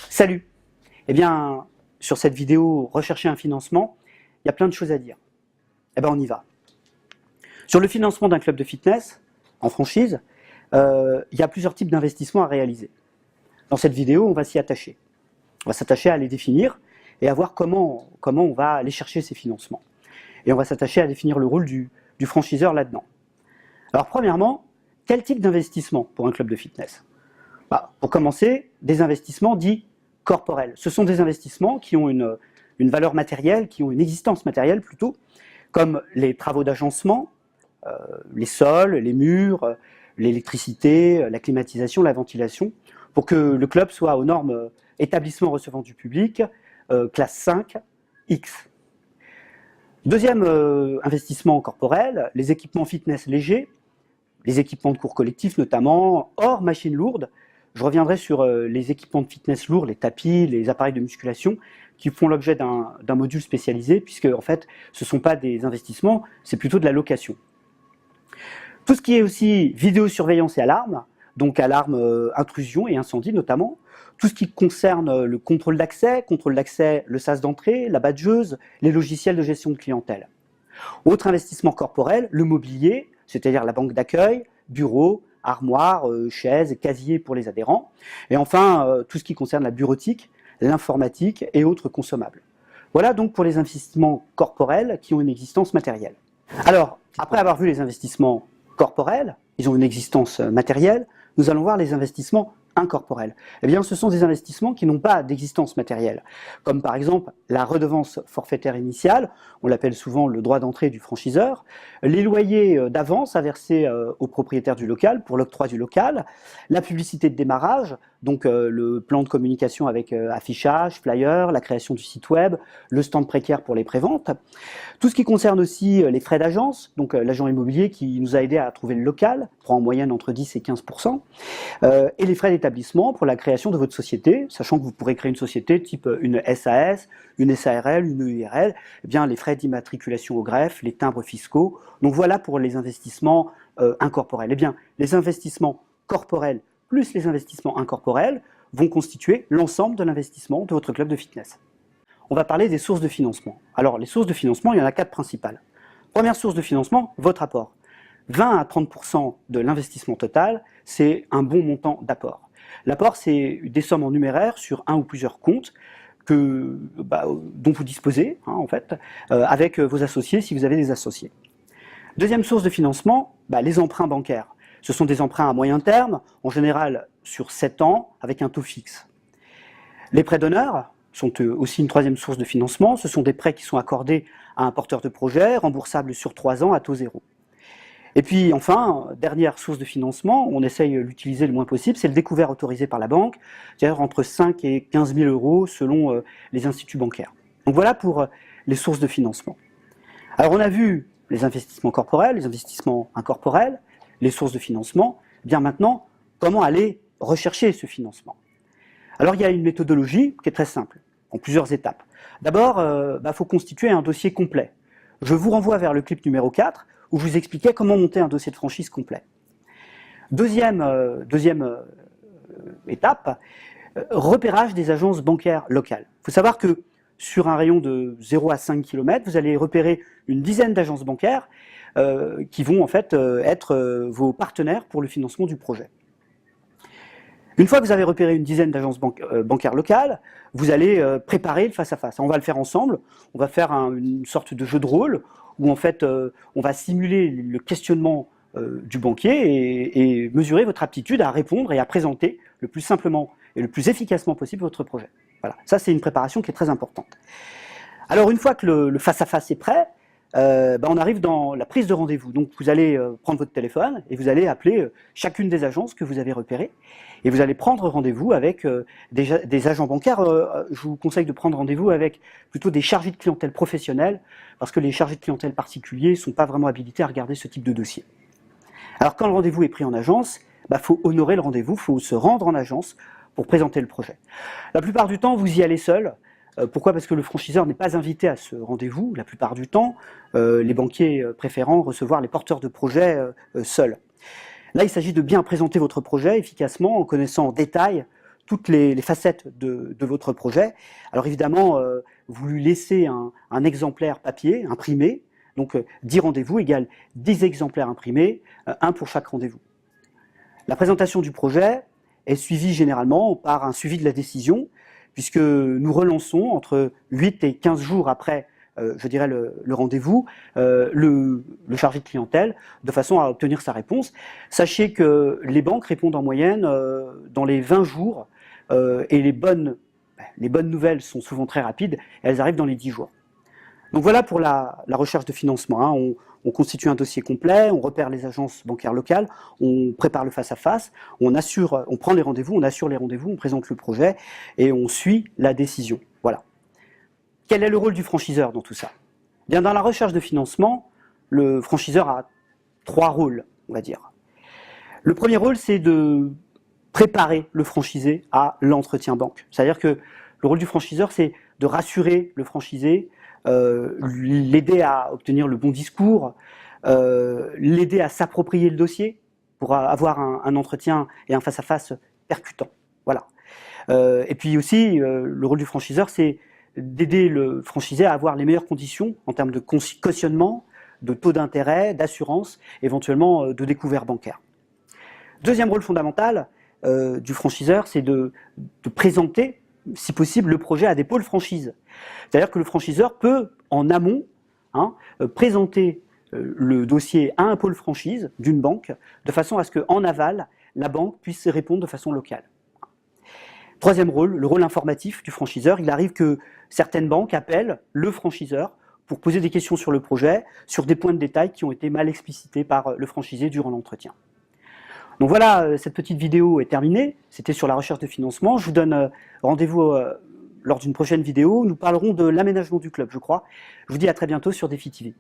Salut! Eh bien, sur cette vidéo rechercher un financement, il y a plein de choses à dire. Eh bien, on y va. Sur le financement d'un club de fitness, en franchise, il y a plusieurs types d'investissements à réaliser. Dans cette vidéo, on va s'y attacher. On va s'attacher à les définir et à voir comment on va aller chercher ces financements. Et on va s'attacher à définir le rôle du franchiseur là-dedans. Alors, premièrement, quel type d'investissement pour un club de fitness? Pour commencer, des investissements dits corporels. Ce sont des investissements qui ont une valeur matérielle, qui ont une existence matérielle plutôt, comme les travaux d'agencement, les sols, les murs, l'électricité, la climatisation, la ventilation, pour que le club soit aux normes établissement recevant du public, classe 5, X. Deuxième investissement corporel, les équipements fitness légers, les équipements de cours collectifs notamment, hors machines lourdes. Je reviendrai sur les équipements de fitness lourds, les tapis, les appareils de musculation, qui font l'objet d'un module spécialisé, puisque en fait, ce ne sont pas des investissements, c'est plutôt de la location. Tout ce qui est aussi vidéosurveillance et alarme, donc alarme intrusion et incendie notamment, tout ce qui concerne le contrôle d'accès, le sas d'entrée, la badgeuse, les logiciels de gestion de clientèle. Autre investissement corporel, le mobilier, c'est-à-dire la banque d'accueil, bureaux, armoires, chaises, casiers pour les adhérents. Et enfin, tout ce qui concerne la bureautique, l'informatique et autres consommables. Voilà donc pour les investissements corporels qui ont une existence matérielle. Alors, après avoir vu les investissements corporels, ils ont une existence matérielle, nous allons voir les investissements incorporels. Eh bien, ce sont des investissements qui n'ont pas d'existence matérielle, comme par exemple la redevance forfaitaire initiale, on l'appelle souvent le droit d'entrée du franchiseur, les loyers d'avance à verser au propriétaire du local pour l'octroi du local, la publicité de démarrage, donc le plan de communication avec affichage, flyer, la création du site web, le stand précaire pour les préventes, tout ce qui concerne aussi les frais d'agence, donc l'agent immobilier qui nous a aidé à trouver le local, prend en moyenne entre 10 et 15%, et les frais d'établissement pour la création de votre société, sachant que vous pourrez créer une société type une SAS, une SARL, une EIRL, eh bien les frais d'immatriculation au greffe, les timbres fiscaux. Donc voilà pour les investissements incorporels. Eh bien, les investissements corporels plus les investissements incorporels vont constituer l'ensemble de l'investissement de votre club de fitness. On va parler des sources de financement. Alors, les sources de financement, il y en a 4 principales. Première source de financement, votre apport. 20 à 30% de l'investissement total, c'est un bon montant d'apport. L'apport, c'est des sommes en numéraire sur un ou plusieurs comptes dont vous disposez, en fait, avec vos associés, si vous avez des associés. Deuxième source de financement, les emprunts bancaires. Ce sont des emprunts à moyen terme, en général sur 7 ans, avec un taux fixe. Les prêts d'honneur sont aussi une troisième source de financement. Ce sont des prêts qui sont accordés à un porteur de projet, remboursables sur 3 ans à taux zéro. Et puis enfin, dernière source de financement, on essaye de l'utiliser le moins possible, c'est le découvert autorisé par la banque, c'est-à-dire entre 5 et 15 000 euros selon les instituts bancaires. Donc voilà pour les sources de financement. Alors on a vu les investissements corporels, les investissements incorporels, les sources de financement. Bien maintenant, comment aller rechercher ce financement? Alors il y a une méthodologie qui est très simple, en plusieurs étapes. D'abord, faut constituer un dossier complet. Je vous renvoie vers le clip numéro 4, où je vous expliquais comment monter un dossier de franchise complet. Deuxième étape, repérage des agences bancaires locales. Il faut savoir que sur un rayon de 0 à 5 km, vous allez repérer une dizaine d'agences bancaires qui vont en fait être vos partenaires pour le financement du projet. Une fois que vous avez repéré une dizaine d'agences bancaires locales, vous allez préparer le face-à-face. On va le faire ensemble, on va faire une sorte de jeu de rôle où en fait on va simuler le questionnement du banquier et mesurer votre aptitude à répondre et à présenter le plus simplement et le plus efficacement possible votre projet. Voilà, ça c'est une préparation qui est très importante. Alors une fois que le face-à-face est prêt, on arrive dans la prise de rendez-vous. Donc vous allez prendre votre téléphone et vous allez appeler chacune des agences que vous avez repérées et vous allez prendre rendez-vous avec des agents bancaires. Je vous conseille de prendre rendez-vous avec plutôt des chargés de clientèle professionnels parce que les chargés de clientèle particuliers ne sont pas vraiment habilités à regarder ce type de dossier. Alors quand le rendez-vous est pris en agence, faut honorer le rendez-vous, il faut se rendre en agence pour présenter le projet. La plupart du temps, vous y allez seul. Pourquoi? Parce que le franchiseur n'est pas invité à ce rendez-vous, la plupart du temps, les banquiers préférant recevoir les porteurs de projets seuls. Là, il s'agit de bien présenter votre projet efficacement en connaissant en détail toutes les facettes de votre projet. Alors évidemment, vous lui laissez un exemplaire papier imprimé, donc 10 rendez-vous égale 10 exemplaires imprimés, un pour chaque rendez-vous. La présentation du projet est suivie généralement par un suivi de la décision, puisque nous relançons entre 8 et 15 jours après je dirais le rendez-vous, le chargé de clientèle, de façon à obtenir sa réponse. Sachez que les banques répondent en moyenne dans les 20 jours, et les bonnes nouvelles sont souvent très rapides, elles arrivent dans les 10 jours. Donc voilà pour la recherche de financement. Hein. On constitue un dossier complet, on repère les agences bancaires locales, on prépare le face-à-face, on prend les rendez-vous, on assure les rendez-vous, on présente le projet et on suit la décision. Voilà. Quel est le rôle du franchiseur dans tout ça? Bien, dans la recherche de financement, le franchiseur a 3 rôles, on va dire. Le premier rôle, c'est de préparer le franchisé à l'entretien banque. C'est-à-dire que le rôle du franchiseur, c'est de rassurer le franchisé, l'aider à obtenir le bon discours, l'aider à s'approprier le dossier pour avoir un entretien et un face-à-face percutant. Voilà. Et puis aussi, le rôle du franchiseur, c'est d'aider le franchisé à avoir les meilleures conditions en termes de cautionnement, de taux d'intérêt, d'assurance, éventuellement de découvert bancaire. Deuxième rôle fondamental du franchiseur, c'est de présenter, si possible, le projet à des pôles franchise. C'est-à-dire que le franchiseur peut, en amont, présenter le dossier à un pôle franchise d'une banque, de façon à ce qu'en aval, la banque puisse répondre de façon locale. Troisième rôle, le rôle informatif du franchiseur. Il arrive que certaines banques appellent le franchiseur pour poser des questions sur le projet, sur des points de détail qui ont été mal explicités par le franchisé durant l'entretien. Donc voilà, cette petite vidéo est terminée. C'était sur la recherche de financement. Je vous donne rendez-vous lors d'une prochaine vidéo. Nous parlerons de l'aménagement du club, je crois. Je vous dis à très bientôt sur Défi TV.